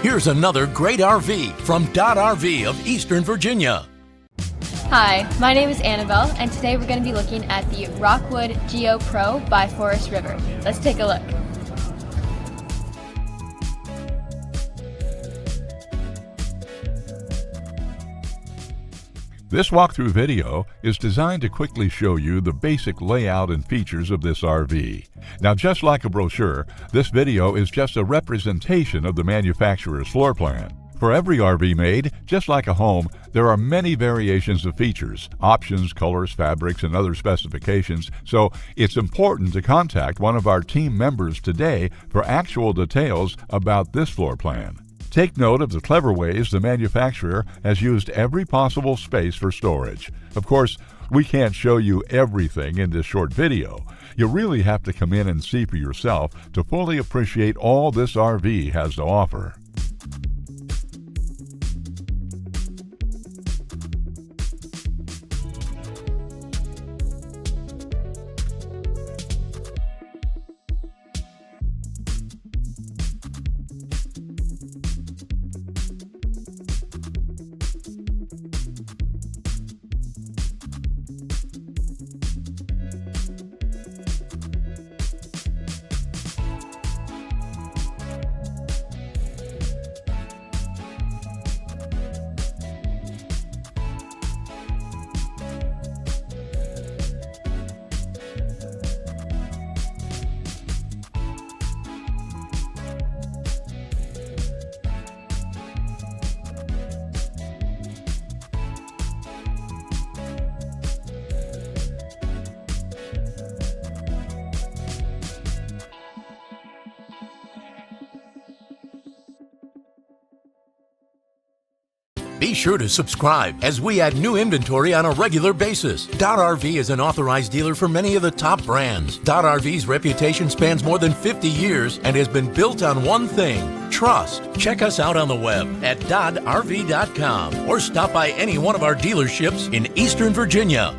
Here's another great RV from Dodd RV of Eastern Virginia. Hi, my name is Annabelle, and today we're going to be looking at the Rockwood Geo Pro by Forest River. Let's take a look. This walkthrough video is designed to quickly show you the basic layout and features of this RV. Now, just like a brochure, this video is just a representation of the manufacturer's floor plan. For every RV made, just like a home, there are many variations of features, options, colors, fabrics, and other specifications, so it's important to contact one of our team members today for actual details about this floor plan. Take note of the clever ways the manufacturer has used every possible space for storage. Of course, we can't show you everything in this short video. You really have to come in and see for yourself to fully appreciate all this RV has to offer. Be sure to subscribe as we add new inventory on a regular basis. Dodd RV is an authorized dealer for many of the top brands. Dodd RV's reputation spans more than 50 years and has been built on one thing: trust. Check us out on the web at doddrv.com or stop by any one of our dealerships in Eastern Virginia.